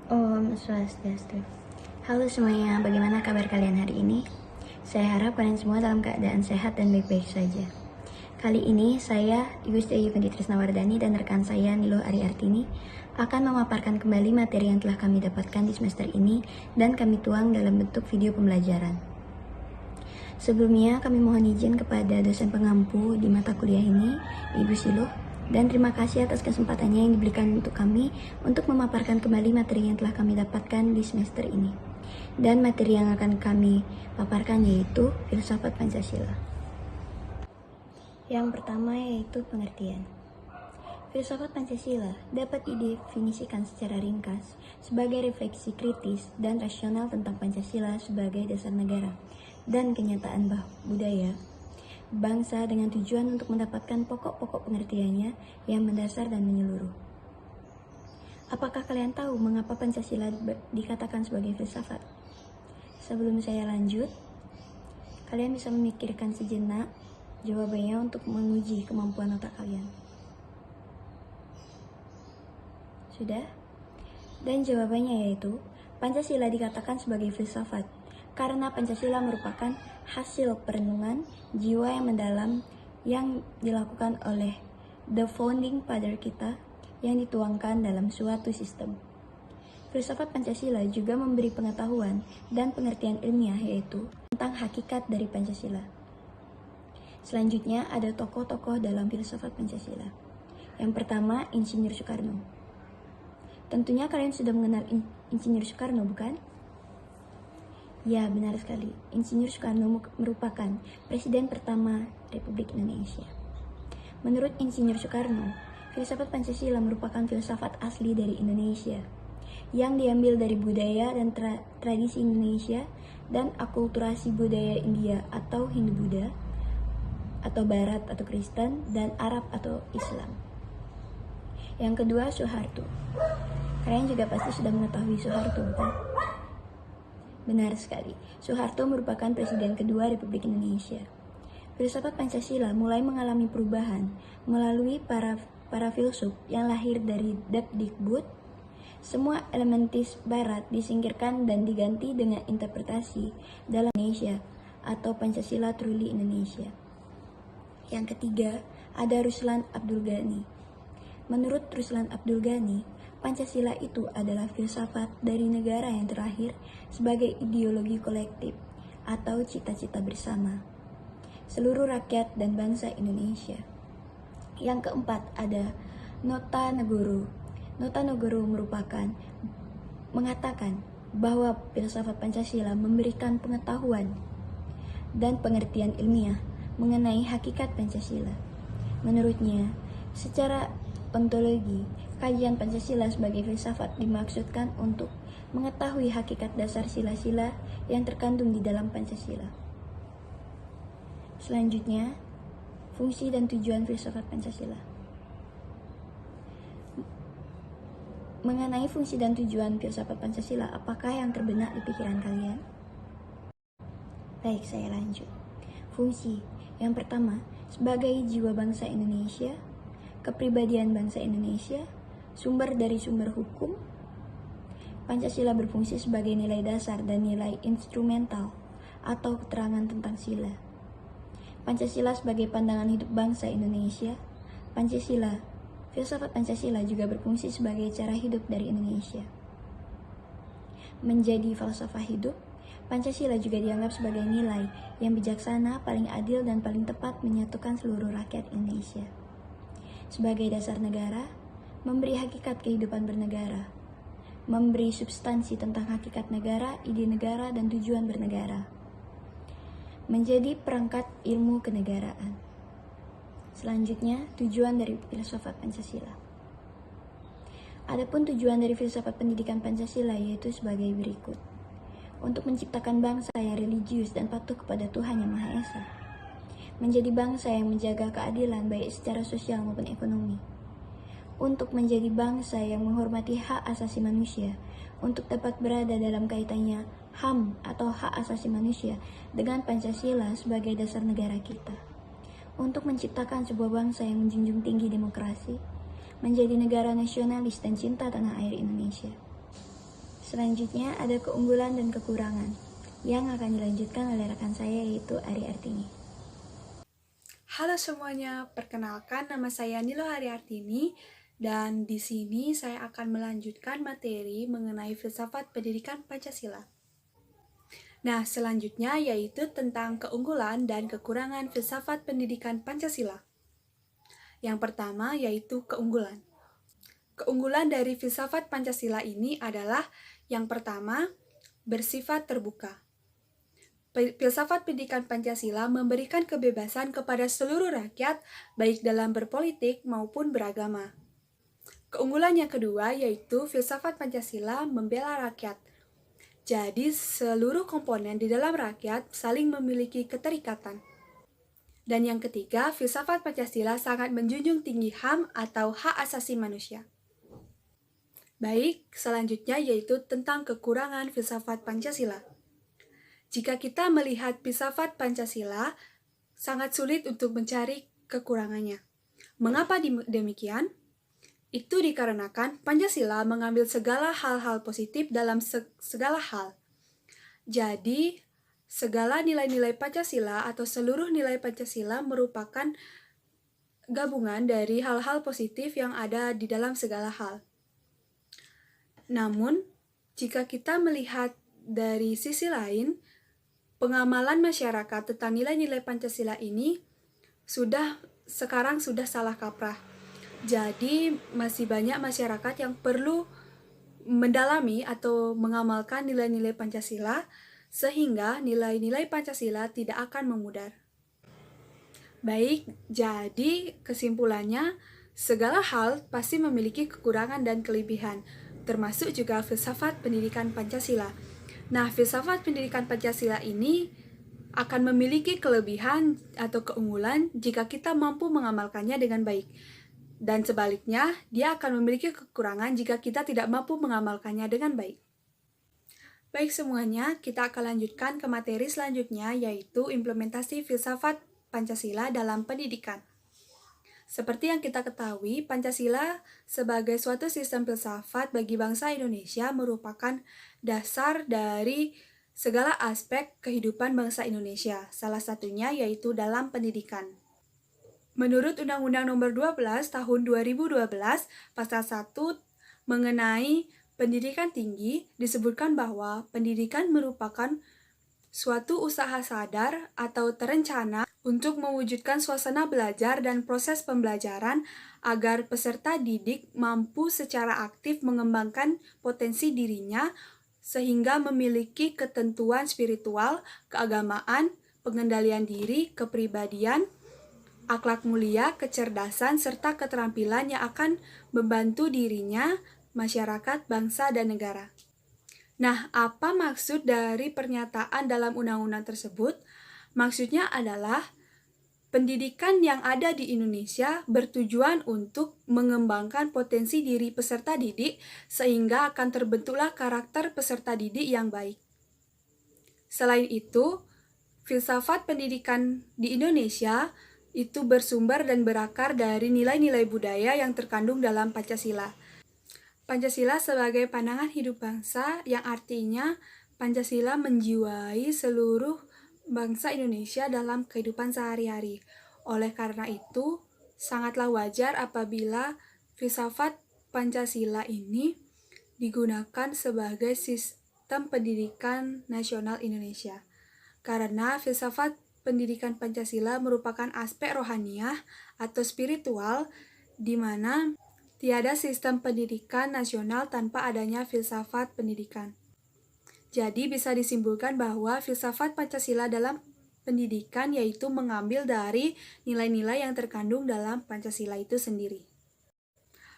Om Swastiastu. Halo semuanya, bagaimana kabar kalian hari ini? Saya harap kalian semua dalam keadaan sehat dan baik-baik saja. Kali ini saya, Igusti Yuvendi Trisnawardani dan rekan saya Nilo Ariartini akan memaparkan kembali materi yang telah kami dapatkan di semester ini dan kami tuang dalam bentuk video pembelajaran. Sebelumnya kami mohon izin kepada dosen pengampu di mata kuliah ini, Ibu Silo, dan terima kasih atas kesempatannya yang diberikan untuk kami untuk memaparkan kembali materi yang telah kami dapatkan di semester ini. Dan materi yang akan kami paparkan yaitu filsafat Pancasila. Yang pertama yaitu pengertian. Filsafat Pancasila dapat didefinisikan secara ringkas sebagai refleksi kritis dan rasional tentang Pancasila sebagai dasar negara dan kenyataan budaya bangsa dengan tujuan untuk mendapatkan pokok-pokok pengertiannya yang mendasar dan menyeluruh. Apakah kalian tahu mengapa Pancasila dikatakan sebagai filsafat? Sebelum saya lanjut, kalian bisa memikirkan sejenak jawabannya untuk menguji kemampuan otak kalian. Sudah? Dan jawabannya yaitu, Pancasila dikatakan sebagai filsafat karena Pancasila merupakan hasil perenungan jiwa yang mendalam yang dilakukan oleh the founding father kita yang dituangkan dalam suatu sistem. Filsafat Pancasila juga memberi pengetahuan dan pengertian ilmiah yaitu tentang hakikat dari Pancasila. Selanjutnya ada tokoh-tokoh dalam filsafat Pancasila. Yang pertama, Insinyur Soekarno. Tentunya kalian sudah mengenal Insinyur Soekarno, bukan? Ya, benar sekali. Insinyur Soekarno merupakan Presiden pertama Republik Indonesia. Menurut Insinyur Soekarno, filsafat Pancasila merupakan filsafat asli dari Indonesia yang diambil dari budaya dan tradisi Indonesia dan akulturasi budaya India atau Hindu-Buddha atau Barat atau Kristen dan Arab atau Islam. Yang kedua, Soeharto. Kalian juga pasti sudah mengetahui Soeharto, bukan? Benar sekali, Soeharto merupakan Presiden kedua Republik Indonesia. Filsafat Pancasila mulai mengalami perubahan melalui para filsuf yang lahir dari Depdikbud. Semua elementis Barat disingkirkan dan diganti dengan interpretasi dalam Indonesia atau Pancasila Truly Indonesia. Yang ketiga, ada Ruslan Abdul Ghani. Menurut Ruslan Abdul Ghani, Pancasila itu adalah filsafat dari negara yang terakhir sebagai ideologi kolektif atau cita-cita bersama seluruh rakyat dan bangsa Indonesia. Yang keempat ada Nota Negoro. Nota Negoro mengatakan bahwa filsafat Pancasila memberikan pengetahuan dan pengertian ilmiah mengenai hakikat Pancasila. Menurutnya, secara ontologi, kajian Pancasila sebagai filsafat dimaksudkan untuk mengetahui hakikat dasar sila-sila yang terkandung di dalam Pancasila. Selanjutnya, fungsi dan tujuan filsafat Pancasila. Mengenai fungsi dan tujuan filsafat Pancasila, apakah yang terbenak di pikiran kalian? Baik, saya lanjut. Fungsi yang pertama, sebagai jiwa bangsa Indonesia, kepribadian bangsa Indonesia, sumber dari sumber hukum. Pancasila berfungsi sebagai nilai dasar dan nilai instrumental atau keterangan tentang sila. Pancasila sebagai pandangan hidup bangsa Indonesia. Filsafat Pancasila juga berfungsi sebagai cara hidup dari Indonesia. Menjadi falsafah hidup, Pancasila juga dianggap sebagai nilai yang bijaksana, paling adil, dan paling tepat menyatukan seluruh rakyat Indonesia. Sebagai dasar negara, memberi hakikat kehidupan bernegara, memberi substansi tentang hakikat negara, ide negara, dan tujuan bernegara, menjadi perangkat ilmu kenegaraan. Selanjutnya, tujuan dari filsafat Pancasila. Adapun tujuan dari filsafat pendidikan Pancasila yaitu sebagai berikut. Untuk menciptakan bangsa yang religius dan patuh kepada Tuhan Yang Maha Esa. Menjadi bangsa yang menjaga keadilan baik secara sosial maupun ekonomi. Untuk menjadi bangsa yang menghormati hak asasi manusia, untuk dapat berada dalam kaitannya HAM atau hak asasi manusia dengan Pancasila sebagai dasar negara kita. Untuk menciptakan sebuah bangsa yang menjunjung tinggi demokrasi, menjadi negara nasionalis dan cinta tanah air Indonesia. Selanjutnya ada keunggulan dan kekurangan yang akan dilanjutkan oleh rekan saya yaitu Ari Artini. Halo semuanya, perkenalkan nama saya Nilo Hari Artini dan di sini saya akan melanjutkan materi mengenai filsafat pendidikan Pancasila. Nah, selanjutnya yaitu tentang keunggulan dan kekurangan filsafat pendidikan Pancasila. Yang pertama yaitu keunggulan. Keunggulan dari filsafat Pancasila ini adalah yang pertama, bersifat terbuka. Filsafat pendidikan Pancasila memberikan kebebasan kepada seluruh rakyat, baik dalam berpolitik maupun beragama. Keunggulan yang kedua yaitu filsafat Pancasila membela rakyat. Jadi, seluruh komponen di dalam rakyat saling memiliki keterikatan. Dan yang ketiga, filsafat Pancasila sangat menjunjung tinggi HAM atau hak asasi manusia. Baik, selanjutnya yaitu tentang kekurangan filsafat Pancasila. Jika kita melihat filsafat Pancasila, sangat sulit untuk mencari kekurangannya. Mengapa demikian? Itu dikarenakan Pancasila mengambil segala hal-hal positif dalam segala hal. Jadi, segala nilai-nilai Pancasila atau seluruh nilai Pancasila merupakan gabungan dari hal-hal positif yang ada di dalam segala hal. Namun, jika kita melihat dari sisi lain, pengamalan masyarakat tentang nilai-nilai Pancasila ini sekarang sudah salah kaprah. Jadi masih banyak masyarakat yang perlu mendalami atau mengamalkan nilai-nilai Pancasila sehingga nilai-nilai Pancasila tidak akan memudar. Baik, jadi kesimpulannya segala hal pasti memiliki kekurangan dan kelebihan, termasuk juga filsafat pendidikan Pancasila. Nah, filsafat pendidikan Pancasila ini akan memiliki kelebihan atau keunggulan jika kita mampu mengamalkannya dengan baik. Dan sebaliknya, dia akan memiliki kekurangan jika kita tidak mampu mengamalkannya dengan baik. Baik semuanya, kita akan lanjutkan ke materi selanjutnya yaitu implementasi filsafat Pancasila dalam pendidikan. Seperti yang kita ketahui, Pancasila sebagai suatu sistem filsafat bagi bangsa Indonesia merupakan dasar dari segala aspek kehidupan bangsa Indonesia, salah satunya yaitu dalam pendidikan. Menurut Undang-Undang Nomor 12 Tahun 2012, Pasal 1 mengenai pendidikan tinggi disebutkan bahwa pendidikan merupakan suatu usaha sadar atau terencana untuk mewujudkan suasana belajar dan proses pembelajaran agar peserta didik mampu secara aktif mengembangkan potensi dirinya sehingga memiliki ketentuan spiritual, keagamaan, pengendalian diri, kepribadian, akhlak mulia, kecerdasan, serta keterampilan yang akan membantu dirinya, masyarakat, bangsa, dan negara. Nah, apa maksud dari pernyataan dalam undang-undang tersebut? Maksudnya adalah pendidikan yang ada di Indonesia bertujuan untuk mengembangkan potensi diri peserta didik sehingga akan terbentuklah karakter peserta didik yang baik. Selain itu, filsafat pendidikan di Indonesia itu bersumber dan berakar dari nilai-nilai budaya yang terkandung dalam Pancasila. Pancasila sebagai pandangan hidup bangsa yang artinya Pancasila menjiwai seluruh bangsa Indonesia dalam kehidupan sehari-hari. Oleh karena itu, sangatlah wajar apabila filsafat Pancasila ini digunakan sebagai sistem pendidikan nasional Indonesia. Karena filsafat pendidikan Pancasila merupakan aspek rohaniah atau spiritual di mana tiada sistem pendidikan nasional tanpa adanya filsafat pendidikan. Jadi bisa disimpulkan bahwa filsafat Pancasila dalam pendidikan yaitu mengambil dari nilai-nilai yang terkandung dalam Pancasila itu sendiri.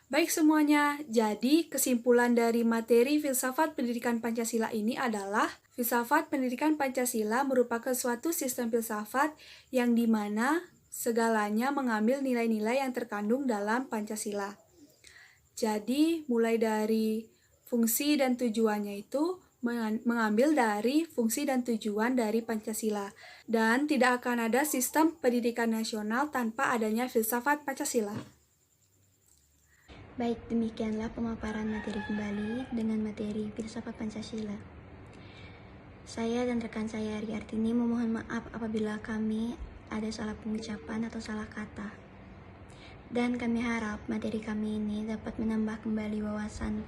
Baik semuanya, jadi kesimpulan dari materi filsafat pendidikan Pancasila ini adalah filsafat pendidikan Pancasila merupakan suatu sistem filsafat yang dimana segalanya mengambil nilai-nilai yang terkandung dalam Pancasila. Jadi mulai dari fungsi dan tujuannya itu mengambil dari fungsi dan tujuan dari Pancasila. Dan tidak akan ada sistem pendidikan nasional tanpa adanya filsafat Pancasila. Baik, demikianlah pemaparan materi kembali dengan materi filsafat Pancasila. Saya dan rekan saya Ari Artini memohon maaf apabila kami ada salah pengucapan atau salah kata. Dan kami harap materi kami ini dapat menambah kembali wawasan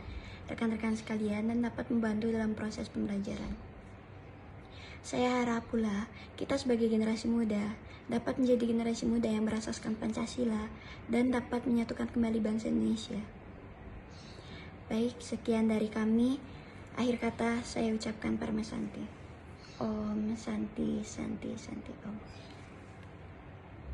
rekan-rekan sekalian dan dapat membantu dalam proses pembelajaran. Saya harap pula kita sebagai generasi muda dapat menjadi generasi muda yang berasaskan Pancasila dan dapat menyatukan kembali bangsa Indonesia. Baik, sekian dari kami. Akhir kata saya ucapkan Parma Santi. Om Santi Santi Santi Om.